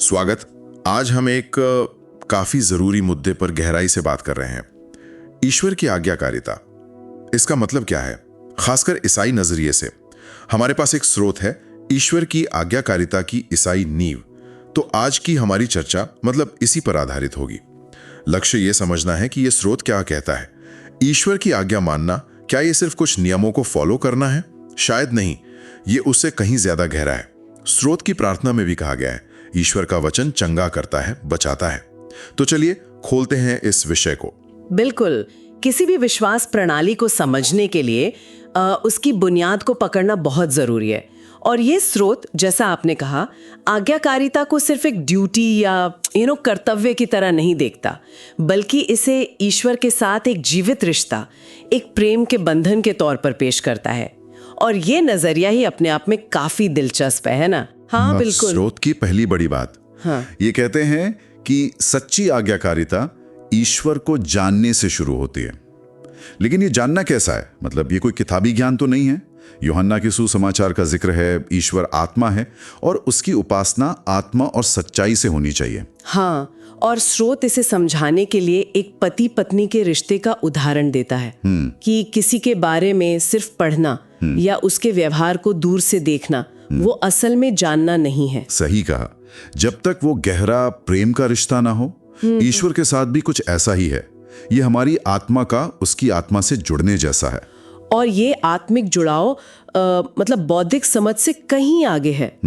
स्वागत। आज हम एक काफी जरूरी मुद्दे पर गहराई से बात कर रहे हैं, ईश्वर की आज्ञाकारिता। इसका मतलब क्या है? खासकर ईसाई नजरिए से हमारे पास एक स्रोत है, ईश्वर की आज्ञाकारिता की ईसाई नींव। तो आज की हमारी चर्चा मतलब इसी पर आधारित होगी। लक्ष्य ये समझना है कि ये स्रोत क्या कहता है। ईश्वर की आज्ञा मानना, क्या ये सिर्फ कुछ नियमों को फॉलो करना है? शायद नहीं, ये उससे कहीं ज्यादा गहरा है। स्रोत की प्रार्थना में भी कहा गया है, ईश्वर का वचन चंगा करता है, बचाता है। तो चलिए खोलते हैं इस विषय को। बिल्कुल। किसी भी विश्वास प्रणाली को समझने के लिए उसकी बुनियाद को पकड़ना बहुत जरूरी है। और ये स्रोत, जैसा आपने कहा, आज्ञाकारिता को सिर्फ एक ड्यूटी या कर्तव्य की तरह नहीं देखता, बल्कि इसे ईश्वर के साथ एक जीवित रिश्ता, एक प्रेम के बंधन के तौर पर पेश करता है। और ये नजरिया ही अपने आप में काफी दिलचस्प है ना? हाँ, बिल्कुल। स्रोत की पहली बड़ी बात, हाँ। ये कहते हैं कि सच्ची आज्ञाकारिता ईश्वर को जानने से शुरू होती है। लेकिन ये जानना कैसा है? मतलब ये कोई किताबी ज्ञान तो नहीं है। यूहन्ना के सुसमाचार का जिक्र है, ईश्वर आत्मा है और उसकी उपासना आत्मा और सच्चाई से होनी चाहिए। हाँ, और स्रोत इसे समझाने के लिए एक पति पत्नी के रिश्ते का उदाहरण देता है कि किसी के बारे में सिर्फ पढ़ना या उसके व्यवहार को दूर से देखना वो असल में जानना नहीं है। सही कहा। जब तक वो गहरा प्रेम का रिश्ता ना हो, ईश्वर के साथ भी कुछ ऐसा ही है। ये हमारी आत्मा का उसकी आत्मा से जुड़ने जैसा है। और ये आत्मिक जुड़ाव मतलब बौद्धिक समझ से कहीं आगे है।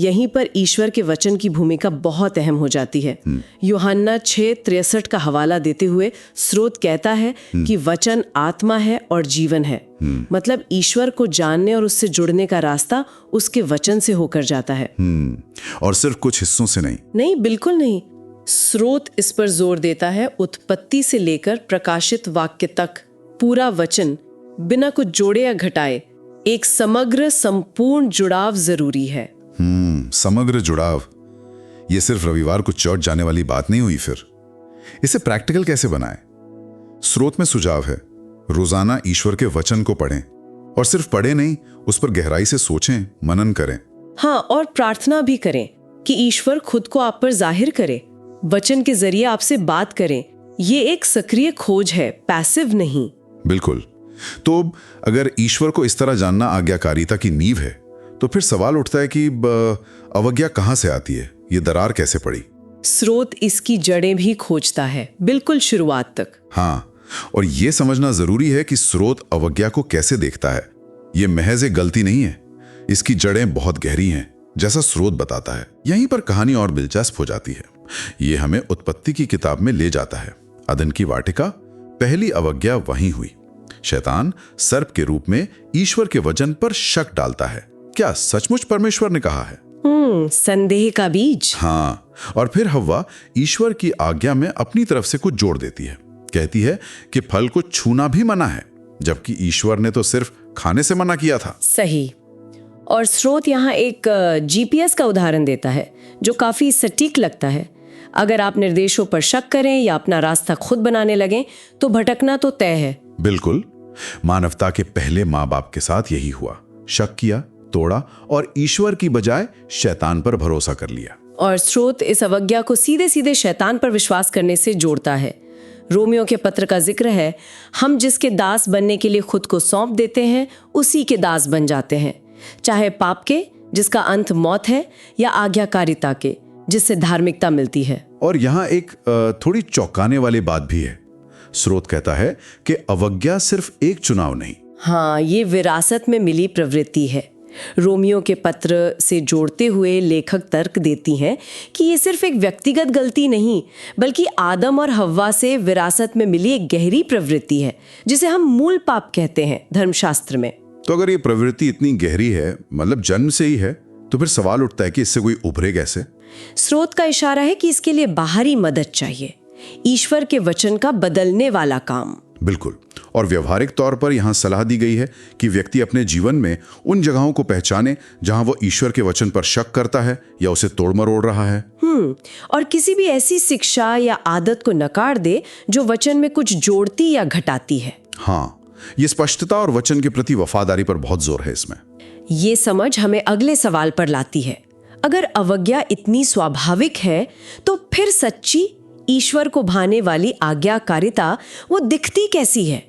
यहीं पर ईश्वर के वचन की भूमिका बहुत अहम हो जाती है। यूहन्ना 6:63 का हवाला देते हुए स्रोत कहता है कि वचन आत्मा है और जीवन है। मतलब ईश्वर को जानने और उससे जुड़ने का रास्ता उसके वचन से होकर जाता है। और सिर्फ कुछ हिस्सों से नहीं। नहीं, बिल्कुल नहीं। स्रोत इस पर जोर देता है, उत्पत्ति से लेकर प्रकाशित वाक्य तक पूरा वचन बिना कुछ जोड़े या घटाए एक समग्र संपूर्ण जुड़ाव जरूरी है। समग्र जुड़ाव। ये सिर्फ रविवार को चर्च जाने वाली बात नहीं हुई। फिर इसे प्रैक्टिकल कैसे बनाएं? स्रोत में सुझाव है, रोजाना ईश्वर के वचन को पढ़ें और सिर्फ पढ़ें नहीं, उस पर गहराई से सोचें, मनन करें। हाँ, और प्रार्थना भी करें कि ईश्वर खुद को आप पर जाहिर करे, वचन के जरिए आपसे बात करें। ये एक सक्रिय खोज है, पैसिव नहीं। बिल्कुल। तो अगर ईश्वर को इस तरह जानना आज्ञाकारिता की नींव है, तो फिर सवाल उठता है कि अवज्ञा कहां से आती है? ये दरार कैसे पड़ी? स्रोत इसकी जड़ें भी खोजता है, बिल्कुल शुरुआत तक। हाँ, और ये समझना जरूरी है कि स्रोत अवज्ञा को कैसे देखता है। ये महज एक गलती नहीं है, इसकी जड़ें बहुत गहरी हैं, जैसा स्रोत बताता है। यहीं पर कहानी और दिलचस्प हो जाती है। ये हमें उत्पत्ति की किताब में ले जाता है। अदन की वाटिका, पहली अवज्ञा वहीं हुई। शैतान सर्प के रूप में ईश्वर के वचन पर शक डालता है। क्या सचमुच परमेश्वर ने कहा है? संदेह का बीज। हाँ, और फिर हव्वा ईश्वर की आज्ञा में अपनी तरफ से कुछ जोड़ देती है। कहती है कि फल को छूना भी मना है, जबकि ईश्वर ने तो सिर्फ खाने से मना किया था। सही। और स्रोत यहाँ एक जीपीएस का उदाहरण देता है जो काफी सटीक लगता है। अगर आप निर्देशों पर शक करें या अपना रास्ता खुद बनाने लगें तो भटकना तो तय है। बिल्कुल। मानवता के पहले माँ बाप के साथ यही हुआ। शक किया, तोड़ा और ईश्वर की बजाय शैतान पर भरोसा कर लिया। और स्रोत इस अवज्ञा को सीधे सीधे शैतान पर विश्वास करने से जोड़ता है। रोमियो के पत्र का जिक्र है, हम जिसके दास बनने के लिए खुद को सौंप देते हैं उसी के दास बन जाते हैं, चाहे पाप के जिसका अंत मौत है या आज्ञाकारिता के जिससे धार्मिकता मिलती है। और यहाँ एक थोड़ी चौंकाने वाली बात भी है। स्रोत कहता है कि अवज्ञा सिर्फ एक चुनाव नहीं। हाँ, ये विरासत में मिली प्रवृत्ति है। रोमियो के पत्र से जोड़ते हुए लेखक तर्क देती हैं कि ये सिर्फ एक व्यक्तिगत गलती नहीं, बल्कि आदम और हव्वा से विरासत में मिली एक गहरी प्रवृत्ति है जिसे हम मूल पाप कहते हैं धर्मशास्त्र में। तो अगर ये प्रवृत्ति इतनी गहरी है, मतलब जन्म से ही है, तो फिर सवाल उठता है कि इससे कोई उभरे कैसे? स्रोत का इशारा है कि इसके लिए बाहरी मदद चाहिए, ईश्वर के वचन का बदलने वाला काम। बिल्कुल। और व्यवहारिक तौर पर यहाँ सलाह दी गई है कि व्यक्ति अपने जीवन में उन जगहों को पहचाने जहां वो ईश्वर के वचन पर शक करता है या उसे तोड़ मरोड़ रहा है। और किसी भी ऐसी शिक्षा या आदत को नकार दे जो वचन में कुछ जोड़ती या घटाती है। हाँ, ये स्पष्टता और वचन के प्रति वफादारी पर बहुत जोर है इसमें। ये समझ हमें अगले सवाल पर लाती है। अगर अवज्ञा इतनी स्वाभाविक है तो फिर सच्ची ईश्वर को भाने वाली आज्ञाकारिता वो दिखती कैसी है?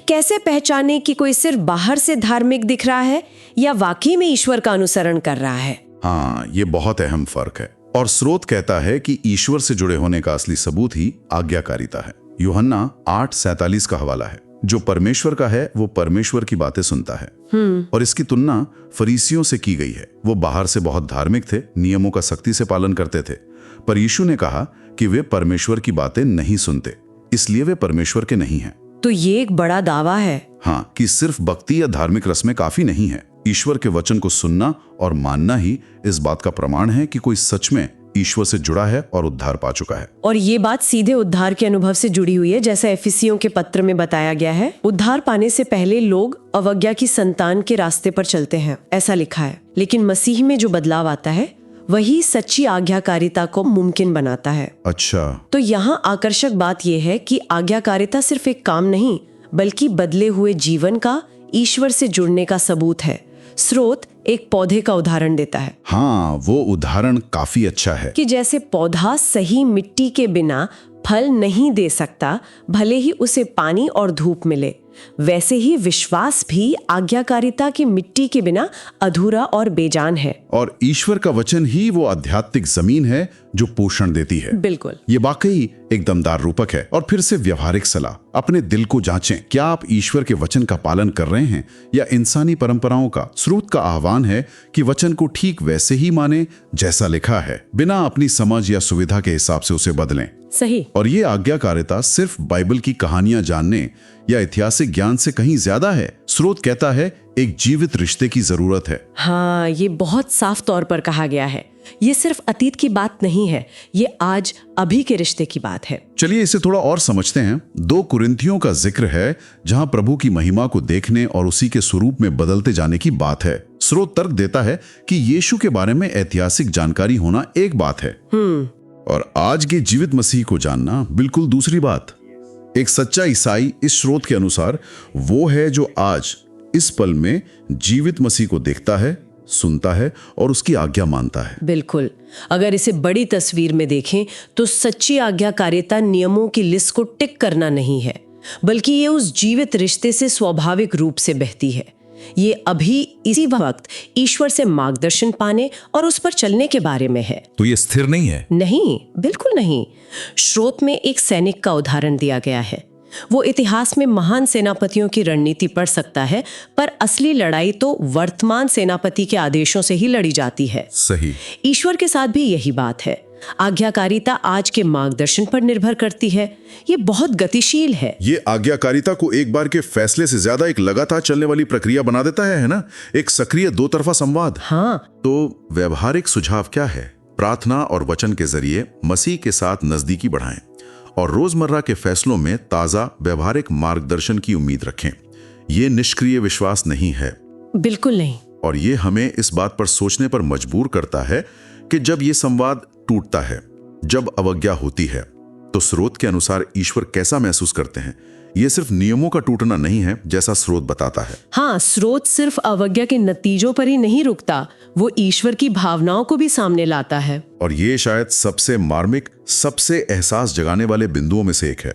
कैसे पहचाने कि कोई सिर्फ बाहर से धार्मिक दिख रहा है या वाकई में ईश्वर का अनुसरण कर रहा है? हाँ, ये बहुत अहम फर्क है। और स्रोत कहता है कि ईश्वर से जुड़े होने का असली सबूत ही आज्ञाकारिता है। यूहन्ना 8:47 का हवाला है, जो परमेश्वर का है वो परमेश्वर की बातें सुनता है। और इसकी तुलना फरीसियों से की गई है। वो बाहर से बहुत धार्मिक थे, नियमों का सख्ती से पालन करते थे, पर यीशु ने कहा कि वे परमेश्वर की बातें नहीं सुनते, इसलिए वे परमेश्वर के नहीं हैं। तो ये एक बड़ा दावा है। हाँ, कि सिर्फ भक्ति या धार्मिक रस्में काफी नहीं है। ईश्वर के वचन को सुनना और मानना ही इस बात का प्रमाण है कि कोई सच में ईश्वर से जुड़ा है और उद्धार पा चुका है। और ये बात सीधे उद्धार के अनुभव से जुड़ी हुई है, जैसा एफिसियों के पत्र में बताया गया है। उद्धार पाने से पहले लोग अवज्ञा की संतान के रास्ते पर चलते हैं, ऐसा लिखा है। लेकिन मसीह में जो बदलाव आता है वही सच्ची आज्ञाकारिता को मुमकिन बनाता है। अच्छा, तो यहाँ आकर्षक बात यह है कि आज्ञाकारिता सिर्फ एक काम नहीं, बल्कि बदले हुए जीवन का ईश्वर से जुड़ने का सबूत है। स्रोत एक पौधे का उदाहरण देता है हाँ, वो उदाहरण काफी अच्छा है। कि जैसे पौधा सही मिट्टी के बिना फल नहीं दे सकता, भले ही उसे पानी और धूप मिले, वैसे ही विश्वास भी आज्ञाकारिता की मिट्टी के बिना अधूरा और बेजान है। और ईश्वर का वचन ही वो आध्यात्मिक जमीन है जो पोषण देती है। बिल्कुल। ये वाकई एक दमदार रूपक है। और फिर से व्यवहारिक सलाह, अपने दिल को जांचें, क्या आप ईश्वर के वचन का पालन कर रहे हैं या इंसानी परंपराओं का? स्रोत का आह्वान है कि वचन को ठीक वैसे ही माने जैसा लिखा है, बिना अपनी समझ या सुविधा के हिसाब से उसे बदलें। सही। और ये आज्ञाकारिता सिर्फ बाइबल की कहानियां जानने या ऐतिहासिक ज्ञान से कहीं ज्यादा है। स्रोत कहता है एक जीवित रिश्ते की जरूरत है। हाँ, ये बहुत साफ तौर पर कहा गया है। ये सिर्फ अतीत की बात नहीं है, ये आज अभी के रिश्ते की बात है। चलिए इसे थोड़ा और समझते हैं। 2 कुरिन्थियों का जिक्र है जहां प्रभु की महिमा को देखने और उसी के स्वरूप में बदलते जाने की बात है। स्रोत तर्क देता है कि यीशु के बारे में ऐतिहासिक जानकारी होना एक बात है और आज के जीवित मसीह को जानना बिल्कुल दूसरी बात। एक सच्चा ईसाई इस स्रोत के अनुसार वो है जो आज इस पल में जीवित मसीह को देखता है, सुनता है और उसकी आज्ञा मानता है। बिल्कुल। अगर इसे बड़ी तस्वीर में देखें तो सच्ची आज्ञाकारिता नियमों की लिस्ट को टिक करना नहीं है, बल्कि ये उस जीवित रिश्ते से स्वाभाविक रूप से बहती है। ये अभी इसी वक्त ईश्वर से मार्गदर्शन पाने और उस पर चलने के बारे में है। तो ये स्थिर नहीं है? नहीं, बिल्कुल नहीं। स्रोत में एक सैनिक का उदाहरण दिया गया है। वो इतिहास में महान सेनापतियों की रणनीति पढ़ सकता है, पर असली लड़ाई तो वर्तमान सेनापति के आदेशों से ही लड़ी जाती है। सही। ईश्वर के साथ भी यही बात है। आज्ञाकारिता आज के मार्गदर्शन पर निर्भर करती है। ये बहुत गतिशील है। ये आज्ञाकारिता को एक बार के फैसले से ज्यादा एक लगातार चलने वाली प्रक्रिया बना देता है ना? एक सक्रिय 2 तरफा संवाद। हाँ। तो व्यवहारिक सुझाव क्या है? प्रार्थना और वचन के जरिए मसीह के साथ नजदीकी बढ़ाएं और रोजमर्रा के फैसलों में ताजा व्यवहारिक मार्गदर्शन की उम्मीद रखें। ये निष्क्रिय विश्वास नहीं है। बिल्कुल नहीं। और ये हमें इस बात पर सोचने पर मजबूर करता है कि जब ये संवाद टूटता है, जब अवज्ञा होती है, तो स्रोत के अनुसार ईश्वर कैसा महसूस करते हैं। ये सिर्फ नियमों का टूटना नहीं है जैसा स्रोत बताता है। हाँ, स्रोत सिर्फ अवज्ञा के नतीजों पर ही नहीं रुकता, वो ईश्वर की भावनाओं को भी सामने लाता है। और ये शायद सबसे मार्मिक, सबसे एहसास जगाने वाले बिंदुओं में से एक है।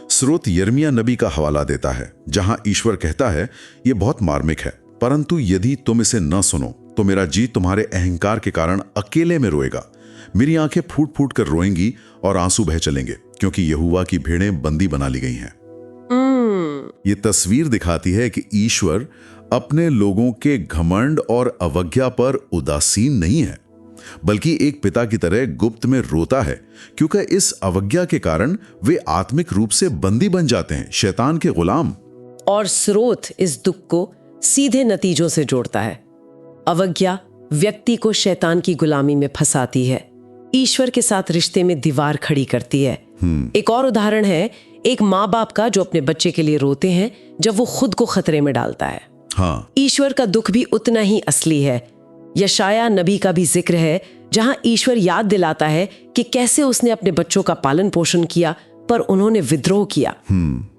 स्रोत यिर्मयाह नबी का हवाला देता है जहां ईश्वर कहता है, ये बहुत मार्मिक है, परंतु यदि तुम इसे न सुनो तो मेरा जी तुम्हारे अहंकार के कारण अकेले में रोएगा। मेरी आंखें फूट फूट कर रोएंगी और आंसू बह चलेंगे, क्योंकि यहोवा की भेड़ें बंदी बना ली गई हैं। ये तस्वीर दिखाती है कि ईश्वर अपने लोगों के घमंड और अवज्ञा पर उदासीन नहीं है, बल्कि एक पिता की तरह गुप्त में रोता है, क्योंकि इस अवज्ञा के कारण वे आत्मिक रूप से बंदी बन जाते हैं, शैतान के गुलाम। और स्रोत इस दुख को सीधे नतीजों से जोड़ता है। अवज्ञा व्यक्ति को शैतान की गुलामी में फंसाती है, ईश्वर के साथ रिश्ते में दीवार खड़ी करती है। एक और उदाहरण है एक माँ बाप का जो अपने बच्चे के लिए रोते हैं जब वो खुद को खतरे में डालता है। हाँ। ईश्वर का दुख भी उतना ही असली है। यशायाह नबी का भी जिक्र है जहां ईश्वर याद दिलाता है कि कैसे उसने अपने बच्चों का पालन पोषण किया पर उन्होंने विद्रोह किया।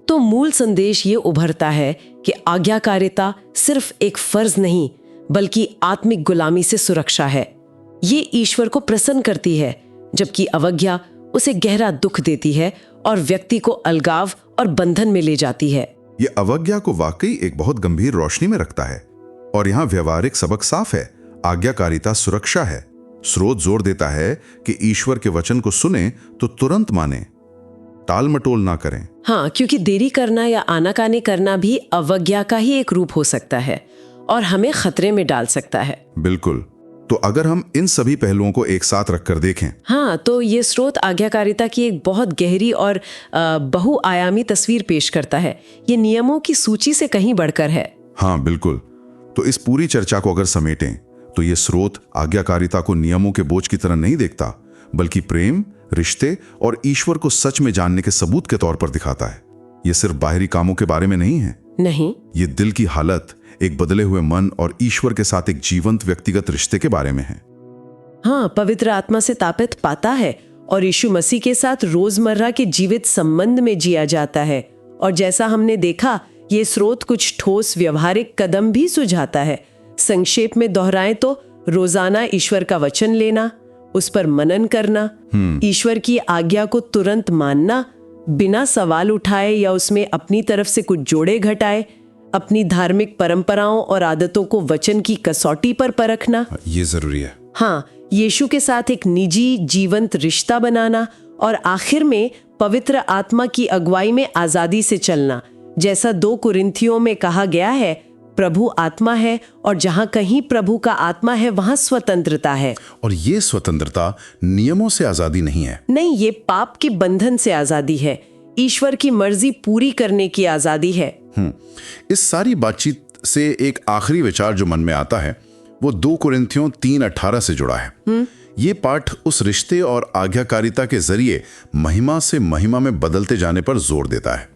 तो मूल संदेश ये उभरता है कि आज्ञाकारिता सिर्फ एक फर्ज नहीं, बल्कि आत्मिक गुलामी से सुरक्षा है। ये ईश्वर को प्रसन्न करती है, जबकि अवज्ञा उसे गहरा दुख देती है और व्यक्ति को अलगाव और बंधन में ले जाती है। ये अवज्ञा को वाकई एक बहुत गंभीर रोशनी में रखता है और यहाँ व्यवहारिक सबक साफ है। आज्ञाकारिता सुरक्षा है। स्रोत जोर देता है कि ईश्वर के वचन को सुने तो तुरंत माने, टाल मटोल ना करें। हाँ, क्योंकि देरी करना या आनाकानी करना भी अवज्ञा का ही एक रूप हो सकता है और हमें खतरे में डाल सकता है। बिल्कुल। तो अगर हम इन सभी पहलुओं को एक साथ रखकर देखें, हाँ, तो ये स्रोत आज्ञाकारिता की एक बहुत गहरी और बहुआयामी तस्वीर पेश करता है। ये नियमों की सूची से कहीं बढ़कर है। हाँ बिल्कुल। तो इस पूरी चर्चा को अगर समेटें तो ये स्रोत आज्ञाकारिता को नियमों के बोझ की तरह नहीं देखता, बल्कि प्रेम, रिश्ते और ईश्वर को सच में जानने के सबूत के तौर पर दिखाता है। ये सिर्फ बाहरी कामों के बारे में नहीं है। नहीं, ये दिल की हालत, एक बदले हुए मन और ईश्वर के साथ एक जीवंत व्यक्तिगत रिश्ते के बारे में है। हाँ, पवित्र आत्मा से ताकत पाता है और यीशु मसीह के साथ रोजमर्रा के जीवित संबंध में जिया जाता है। और जैसा हमने देखा, ये स्रोत कुछ ठोस व्यवहारिक कदम भी सुझाता है। संक्षेप में दोहराएं तो रोजाना ईश्वर का वचन लेना, उस पर मनन करना, ईश्वर की आज्ञा को तुरंत मानना, बिना सवाल उठाए या उसमें अपनी तरफ से कुछ जोड़े घटाए, अपनी धार्मिक परंपराओं और आदतों को वचन की कसौटी पर परखना। ये जरूरी है। हाँ, यीशु के साथ एक निजी जीवंत रिश्ता बनाना और आखिर में पवित्र आत्मा की अगुवाई में आजादी से चलना। जैसा 2 कुरिन्थियों में कहा गया है, प्रभु आत्मा है और जहां कहीं प्रभु का आत्मा है वहां स्वतंत्रता है। और ये स्वतंत्रता नियमों से आजादी नहीं है। नहीं, ये पाप के बंधन से आजादी है, ईश्वर की मर्जी पूरी करने की आजादी है। इस सारी बातचीत से एक आखिरी विचार जो मन में आता है वो 2 कुरिन्थियों 3:18 से जुड़ा है। ये पाठ उस रिश्ते और आज्ञाकारिता के जरिए महिमा से महिमा में बदलते जाने पर जोर देता है।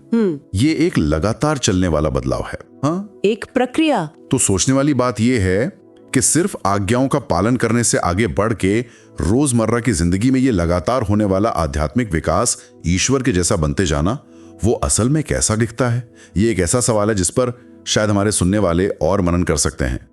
ये एक लगातार चलने वाला बदलाव है। हाँ, एक प्रक्रिया। तो सोचने वाली बात यह है कि सिर्फ आज्ञाओं का पालन करने से आगे बढ़ के रोजमर्रा की जिंदगी में ये लगातार होने वाला आध्यात्मिक विकास ईश्वर के जैसा बनते जाना, वो असल में कैसा दिखता है? ये एक ऐसा सवाल है जिस पर शायद हमारे सुनने वाले और मनन कर सकते हैं।